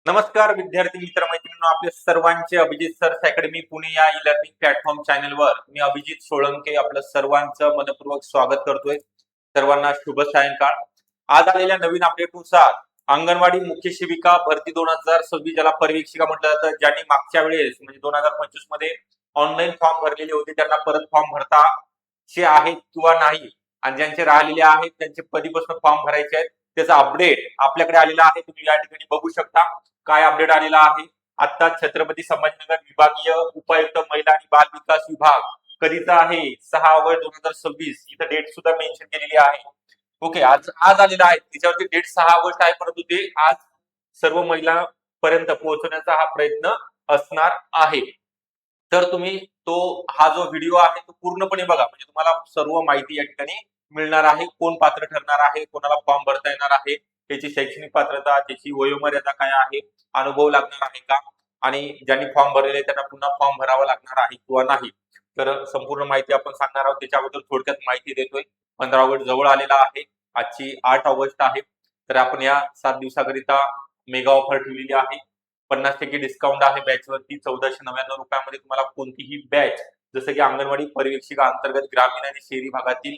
नमस्कार विद्यार्थी मित्र मैत्रिणींनो, आपले सर्वांचे अभिजित सर्च अकॅडमी पुणे या ई लर्निंग प्लॅटफॉर्म चॅनलवर मी अभिजित सोळंके आपलं सर्वांचं मनपूर्वक स्वागत करतोय. सर्वांना शुभ सायंकाळ. आज आलेल्या नवीन अपडेटनुसार अंगणवाडी मुख्य सेविका भरती 2026 ज्याला परिवीक्षिका म्हटलं जातं, ज्यांनी मागच्या वेळेस म्हणजे 2025 मध्ये ऑनलाईन फॉर्म भरलेले होते त्यांना परत फॉर्म भरताचे आहेत किंवा नाही, आणि ज्यांचे राहिलेले आहेत त्यांचे कधीपासून फॉर्म भरायचे आहेत त्याचा अपडेट आपल्याकडे आलेला आहे. तुम्ही या ठिकाणी बघू शकता काय अपडेट आलेला आहे. आता छत्रपती संभाजीनगर विभागीय उपायुक्त महिला आणि बाल विकास विभाग कधीचा आहे 6 ऑगस्ट 2026. इथं डेट सुद्धा मेन्शन केलेली आहे. ओके, आज आज आलेला आहे, त्याच्यावरती डेट 6 ऑगस्ट आहे, परंतु ते आज सर्व महिलांपर्यंत पोहोचवण्याचा हा प्रयत्न असणार आहे. तर तुम्ही हा जो व्हिडिओ आहे तो पूर्णपणे बघा, म्हणजे तुम्हाला सर्व माहिती या ठिकाणी मिळणार आहे. कोण पात्र ठरणार आहे, कोणाला फॉर्म भरता येणार आहे, त्याची शैक्षणिक पात्रता, त्याची वयोमर्यादा काय आहे, अनुभव लागणार आहे का, आणि ज्यांनी फॉर्म भरलेले त्यांना पुन्हा फॉर्म भरावा लागणार आहे किंवा नाही, तर संपूर्ण माहिती आपण सांगणार आहोत. त्याच्याबद्दल थोडक्यात माहिती देतोय. 15 ऑगस्ट जवळ आलेला आहे, आजची 8 ऑगस्ट आहे. तर आपण या 7 दिवसाकरिता मेगा ऑफर ठेवलेली आहे. 50% डिस्काउंट आहे बॅचवरती. 1499 रुपयामध्ये तुम्हाला कोणतीही बॅच, जसं की अंगणवाडी परिवीक्षिका अंतर्गत ग्रामीण आणि शहरी भागातील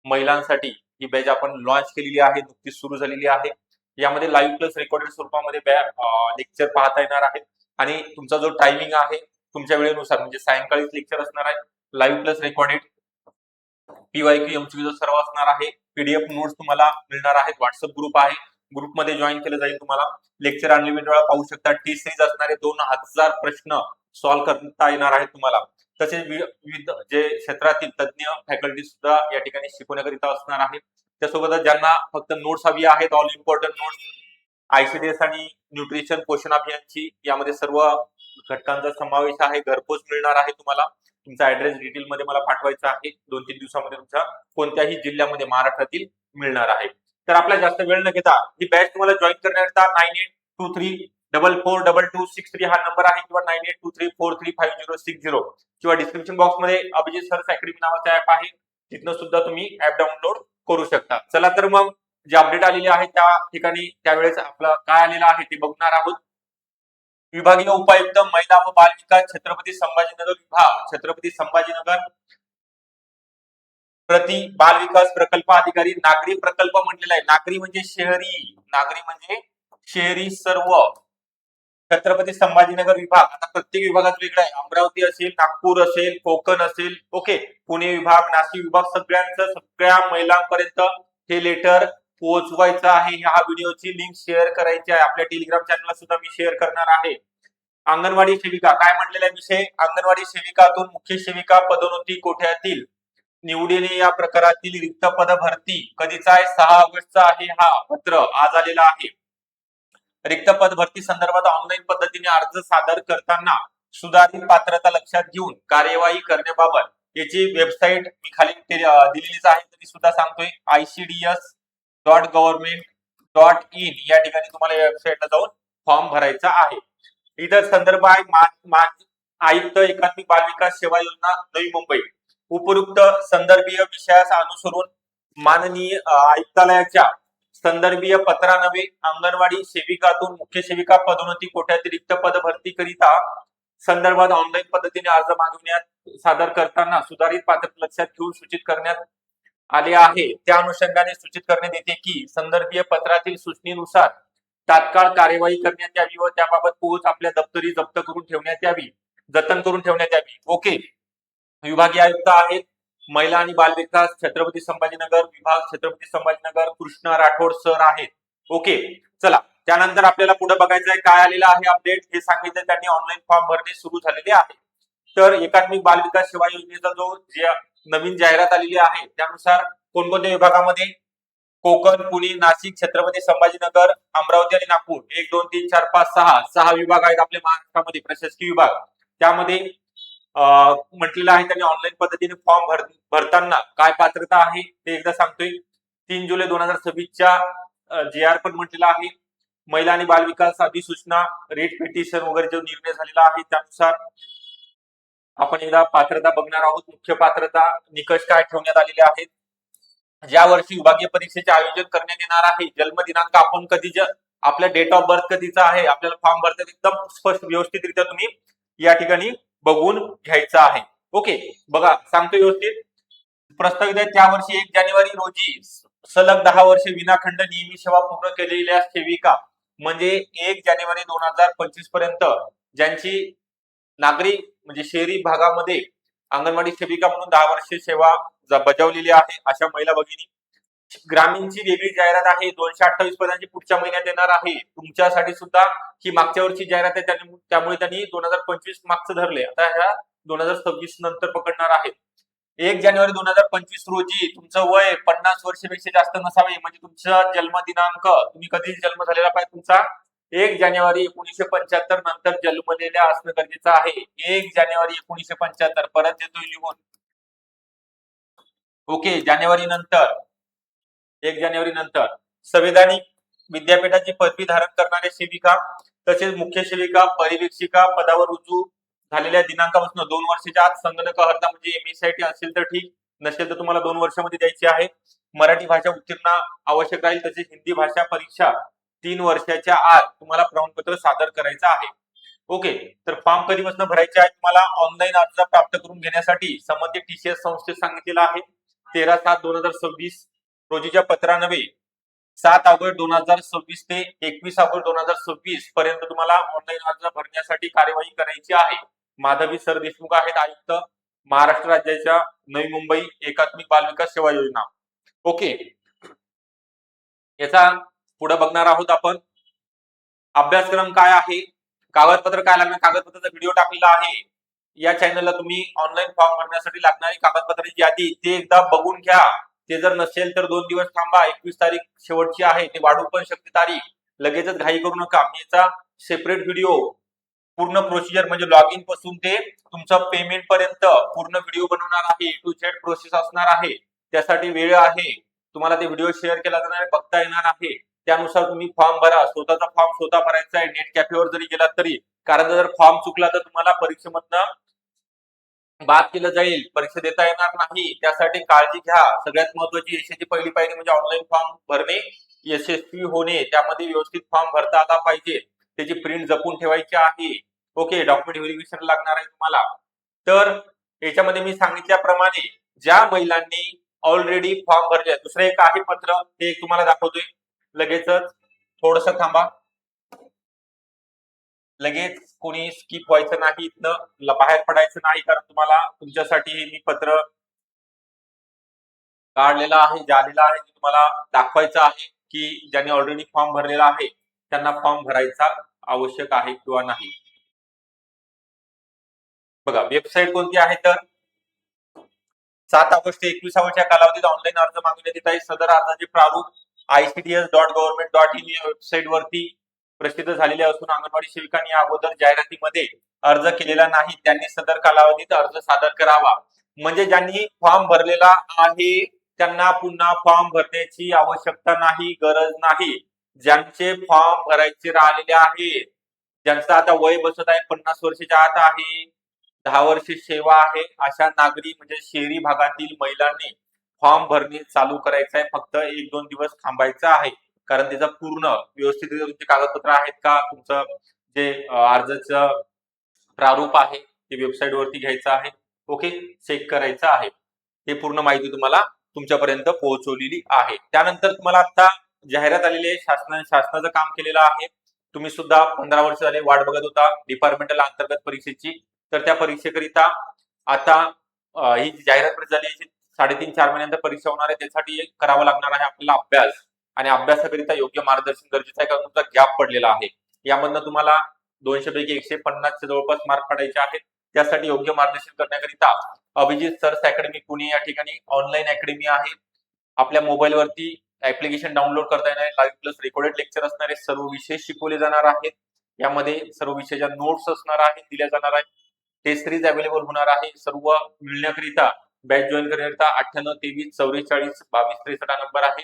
महिलांसाठी ही बॅच आपण लॉन्च केलेली आहे, नुकतीच सुरू झालेली आहे. यामध्ये लाईव्ह प्लस रेकॉर्डेड स्वरूपामध्ये लेक्चर पाहता येणार आहेत, आणि तुमचा जो टायमिंग आहे तुमच्या वेळेनुसार, म्हणजे सायंकाळीच लेक्चर असणार आहे. Live plus recorded PYQ MCQ सर्व असणार आहे. पीडीएफ नोट्स तुम्हाला मिळणार आहेत. व्हॉट्सअप ग्रुप आहे, ग्रुपमध्ये जॉईन केलं जाईल. तुम्हाला लेक्चर अनलिमिटेड वेळा पाहू शकता. टी सिरीज असणारे 2000 प्रश्न सॉल्व्ह करता येणार आहेत तुम्हाला. तसेच विविध जे क्षेत्रातील तज्ञ फॅकल्टी सुद्धा या ठिकाणी शिकवण्याकरिता असणार आहे. त्यासोबतच ज्यांना फक्त नोट्स हवी आहेत, ऑल इम्पॉर्टंट नोट्स, आयसीडीएस आणि न्यूट्रिशन पोषण अभियानची, यामध्ये सर्व घटकांचा समावेश आहे. घरपोच मिळणार आहे तुम्हाला. तुमचा ऍड्रेस डिटेल मध्ये मला पाठवायचा आहे. 2-3 दिवसामध्ये तुमच्या कोणत्याही जिल्ह्यामध्ये महाराष्ट्रातील मिळणार आहे. तर आपला जास्त वेळ न घेता ही बॅच तुम्हाला जॉईन करण्याकरता 9823442263 हा नंबर आहे, किंवा 9823435060, किंवा डिस्क्रिप्शन बॉक्स मध्ये अभिजित सर्च अकॅडमी नावाचा ऍप आहे, तिथनं सुद्धा तुम्ही ऍप डाउनलोड करू शकता. चला तर मग जे अपडेट आलेले आहे त्या ठिकाणी त्यावेळेस आपलं काय आलेलं आहे ते बघणार आहोत. विभागीय उपायुक्त महिला व बाल विकास छत्रपती संभाजीनगर विभाग, छत्रपती संभाजीनगर प्रति बाल विकास प्रकल्प अधिकारी. नागरी प्रकल्प म्हटलेला आहे. नागरी म्हणजे शहरी, नागरी म्हणजे शहरी सर्व. छत्रपती संभाजीनगर विभाग, आता प्रत्येक विभागात वेगळा आहे. अमरावती असेल, नागपूर असेल, कोकण असेल, ओके, पुणे विभाग, नाशिक विभाग, सगळ्या महिलांपर्यंत हे लेटर पोहोचवायचं आहे. ह्या व्हिडिओची लिंक शेअर करायची आहे. आपल्या टेलिग्राम चॅनलला सुद्धा मी शेअर करणार आहे. अंगणवाडी सेविका काय म्हटलेला आहे विषय, अंगणवाडी सेविकातून मुख्य सेविका पदोन्नती कोठ्यातील निवडीने या प्रकारातील रिक्त पद भरती कधीचा आहे, 6 ऑगस्टचा आहे हा पत्र आज आलेला आहे. रिक्त पद भरती संदर्भात ऑनलाईन पद्धतीने अर्ज सादर करताना सुधारित पात्रता लक्षात घेऊन कार्यवाही करण्याबाबत याची वेबसाईट मी खाली दिलेलीच आहे, तरी सुद्धा सांगतोय. ICDS.government.in या ठिकाणी तुम्हाला या वेबसाईटला जाऊन फॉर्म भरायचा आहे. इतर संदर्भ आहे आयुक्त एकात्मिक बाल विकास सेवा योजना नवी मुंबई. उपयुक्त संदर्भीय विषयास अनुसरून माननीय आयुक्तालयाच्या संदर्भीय पत्रान्वये अंगणवाडी सेविकातून मुख्य सेविका पदोन्नती कोट्यातील रिक्त पद भरती करिता संदर्भात ऑनलाईन पद्धतीने अर्ज मागविण्यात सादर करताना सुधारित पात्रता लक्षात घेऊन सूचित करण्यात आले आहे. त्या अनुषंगाने सूचित करण्यात येते की संदर्भीय पत्रातील सूचनेनुसार तात्काळ कार्यवाही करण्यात यावी व त्याबाबत पोहोच आपल्या दप्तरी जप्त करून ठेवण्यात यावी, जतन करून ठेवण्यात यावी. ओके, विभागीय आयुक्त आहेत महिला आणि बाल विकास छत्रपती संभाजीनगर विभाग, छत्रपती संभाजीनगर, कृष्णा राठोड सर आहेत. ओके, चला त्यानंतर आपल्याला पुढे बघायचं आहे काय आलेलं आहे अपडेट. हे सांगितलं त्यांनी ऑनलाईन फॉर्म भरणे सुरू झालेले आहे. तर एकात्मिक बाल विकास सेवा योजनेचा जो नवीन जाहिरात आलेली आहे त्यानुसार कोणकोणत्या विभागामध्ये कोकण, पुणे, नाशिक, छत्रपती संभाजीनगर, अमरावती आणि नागपूर 1, 2, 3, 4, 5, 6 विभाग आहेत आपल्या महाराष्ट्रामध्ये प्रशासकीय विभाग. त्यामध्ये म्हटलेलं आहे त्यांनी ऑनलाईन पद्धतीने फॉर्म भरताना काय पात्रता आहे ते एकदा सांगतोय. 3 जुलै 2026च्या जे पण म्हटलेला आहे. महिला आणि बाल विकास अधिसूचना, रेट पिटिशन वगैरे जो निर्णय झालेला आहे त्यानुसार आपण एकदा पात्रता बघणार आहोत. मुख्य पात्रता निकष काय ठेवण्यात आलेले आहेत. ज्या वर्षी विभागीय परीक्षेचे आयोजन करण्यात येणार आहे, जन्म दिनांक आपण कधी आपला डेट ऑफ बर्थ कधीचा आहे, आपल्याला फॉर्म भरतात एकदम स्पष्ट व्यवस्थितरित्या तुम्ही या ठिकाणी बघून घ्यायचं आहे. ओके, बघा सांगतो व्यवस्थित. प्रस्तावित आहे त्या वर्षी 1 जानेवारी रोजी सलग 10 वर्षे विनाखंड नियमित सेवा पूर्ण केलेल्या सेविका म्हणजे 1 जानेवारी 2025 पर्यंत ज्यांची नागरी म्हणजे शहरी भागामध्ये अंगणवाडी सेविका म्हणून 10 वर्षे सेवा बजावलेली आहे अशा महिला भगिनी. ग्रामीणची वेगळी जाहिरात आहे 228 पदांची पुढच्या महिन्यात येणार आहे तुमच्यासाठी सुद्धा. ही मागच्या वर्षी जाहिरात आहे त्यामुळे त्यांनी 2025 मागचं धरले, आता ह्या 2026 नंतर पकडणार आहेत. 1 जानेवारी 2025 रोजी तुमचं वय 50 वर्षापेक्षा जास्त नसावे, म्हणजे तुमचा जन्म दिनांक तुम्ही कधी जन्म झालेला पाहिजे तुमचा 1 जानेवारी 1975 नंतर जन्मलेल्या असणं गरजेचं आहे. 1 जानेवारी 1975 परत देतोय लिहून. ओके, जानेवारी नंतर 1 जानेवारी नंतर संविधानिक विद्यापीठाची पदवी धारण करणाऱ्या सेविका तसेच मुख्य सेविका पर्यवेक्षिका पदावर रुजू झालेल्या दिनांकापासून 2 वर्षाच्या आत संगणक अर्हता म्हणजे MSIT असेल तर ठीक, नसेल तर तुम्हाला 2 वर्षामध्ये द्यायची आहे. मराठी भाषा उत्तीर्ण आवश्यक राहील, तसेच हिंदी भाषा परीक्षा 3 वर्षाच्या आत तुम्हाला प्रमाणपत्र सादर करायचं आहे. ओके, तर फॉर्म कधीपासून भरायचे आहे तुम्हाला ऑनलाईन अर्ज प्राप्त करून घेण्यासाठी संबंधित TCS संस्थेत सांगितलेलं आहे 13/7/2026 रोजीच्या पत्रान्वये 7 ऑगस्ट 2026 ते 21 ऑगस्ट 2026 पर्यंत तुम्हाला ऑनलाईन अर्ज भरण्यासाठी कार्यवाही करायची आहे. माधवी सर देशमुख आहेत, आयुक्त महाराष्ट्र राज्याच्या नवी मुंबई एकात्मिक बाल विकास सेवा योजना. ओके, याचा पुढे बघणार आहोत आपण. अभ्यासक्रम काय आहे, कागदपत्र काय लागणार, कागदपत्राचा व्हिडिओ टाकलेला आहे या चॅनलला. तुम्ही ऑनलाईन फॉर्म भरण्यासाठी लागणारी कागदपत्रांची यादी ते एकदा बघून घ्या. ते जर नसेल तर 2 दिवस थांबा, 21 तारीख शेवटची आहे, ते वाढू पण शकते तारीख. लगेचच घाई करू नका. मी याचा सेपरेट व्हिडिओ पूर्ण प्रोसिजर म्हणजे लॉग इन पासून ते तुमचं पेमेंट पर्यंत पूर्ण व्हिडिओ बनवणार आहे. A to Z प्रोसेस असणार आहे. त्यासाठी वेळ आहे, तुम्हाला ते व्हिडिओ शेअर केला जाणार आहे, बघता येणार आहे. त्यानुसार तुम्ही फॉर्म भरा. स्वतःचा फॉर्म स्वतः भरायचा आहे, नेट कॅफेवर जरी गेलात तरी. कारण जर फॉर्म चुकला तर तुम्हाला परीक्षेमधनं बाद केलं जाईल, परीक्षा देता येणार नाही. त्यासाठी काळजी घ्या. सगळ्यात महत्वाची यशाची पहिली पायरी म्हणजे ऑनलाईन फॉर्म भरणे, यशस्वी होणे. त्यामध्ये व्यवस्थित फॉर्म भरता आला पाहिजे, त्याची प्रिंट जपून ठेवायची आहे. ओके, डॉक्युमेंट व्हेरिफिकेशन लागणार आहे तुम्हाला. तर याच्यामध्ये मी सांगितल्याप्रमाणे ज्या महिलांनी ऑलरेडी फॉर्म भरले, दुसरं एक आहे पत्र, ते तुम्हाला दाखवतोय लगेचच. थोडस थांबा, लगेच कोणी स्किप व्हायचं नाही, इथनं बाहेर पडायचं नाही, कारण तुम्हाला तुमच्यासाठी हे मी पत्र काढलेलं आहे, झालेलं आहे, तुम्हाला दाखवायचं आहे की ज्यांनी ऑलरेडी फॉर्म भरलेला आहे त्यांना फॉर्म भरायचा आवश्यक आहे किंवा नाही. बघा, वेबसाईट कोणती आहे तर 7 ऑगस्ट ते 21 ऑगस्टच्या कालावधीत ऑनलाईन अर्ज मागवण्यात येत आहे. सदर अर्जाचे प्रारूप icts.government.in या वेबसाईट वरती प्रसिद्ध झालेले असून अंगणवाडी सेविकांनी अगोदर जाहिरातीमध्ये अर्ज केलेला नाही त्यांनी सदर कालावधीत अर्ज सादर करावा. म्हणजे ज्यांनी फॉर्म भरलेला आहे त्यांना पुन्हा फॉर्म भरण्याची आवश्यकता नाही, गरज नाही. ज्यांचे फॉर्म भरायचे राहिलेले आहे, ज्यांचं आता वय बसत आहे 50 वर्षाच्या आत आहे, 10 वर्षे सेवा आहे, अशा नागरी म्हणजे शहरी भागातील महिलांनी फॉर्म भरणे चालू करायचं आहे. फक्त 1-2 दिवस थांबायचं आहे, कारण त्याचा पूर्ण व्यवस्थित तुमचे कागदपत्र आहेत का, तुमचं जे अर्जाचं प्रारूप आहे ते वेबसाईट वरती घ्यायचं आहे. ओके, चेक करायचं आहे. हे पूर्ण माहिती तुम्हाला तुमच्यापर्यंत पोहोचवलेली आहे. त्यानंतर तुम्हाला आता जाहिरात आलेली आहे, शासनाचं काम केलेलं आहे. तुम्ही सुद्धा 15 वर्ष झाले वाट बघत होता डिपार्टमेंटल अंतर्गत परीक्षेची, तर त्या परीक्षेकरिता आता ही जाहिरात प्रसिद्ध झाली. 3.5-4 महिन्यानंतर परीक्षा होणार आहे, त्यासाठी करावा लागणार आहे आपल्याला अभ्यास, आणि अभ्यासाकरिता योग्य मार्गदर्शन गरजेचं आहे, कारण तुमचा गॅप पडलेला आहे. यामधनं तुम्हाला 200 पैकी 150च्या जवळपास मार्क पडायचे आहेत. त्यासाठी योग्य मार्गदर्शन करण्याकरिता अभिजित सर्स अकॅडमी पुणे या ठिकाणी ऑनलाईन अकॅडमी आहे. आपल्या मोबाईल वरती ऍप्लिकेशन डाउनलोड करता येणार आहे. लाईव्ह प्लस रेकॉर्डेड लेक्चर असणार आहे. सर्व विषय शिकवले जाणार आहेत. यामध्ये सर्व विषयाच्या नोट्स असणार आहेत, दिल्या जाणार आहेत. टेस्ट सिरीज अवेलेबल होणार आहे. सर्व मिळण्याकरिता बॅच जॉईन करण्याकरिता 98 23 44 22 63 नंबर आहे.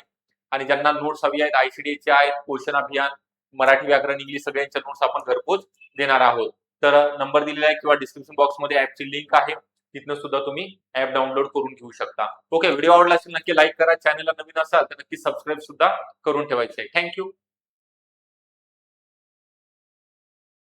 आणि ज्यांना नोट्स हवी आहेत ICDचे आहेत, पोषण अभियान, मराठी व्याकरण, इंग्लिश सगळ्यांच्या नोट्स आपण घरपोच देणार आहोत. तर नंबर दिलेला आहे किंवा डिस्क्रिप्शन बॉक्स मध्ये ऍपची लिंक आहे, तिथनं सुद्धा तुम्ही ऍप डाउनलोड करून घेऊ शकता. ओके, व्हिडिओ आवडला असेल नक्की लाईक करा. चॅनलला नवीन असाल तर नक्की सबस्क्राईब सुद्धा करून ठेवायचं आहे. थँक्यू.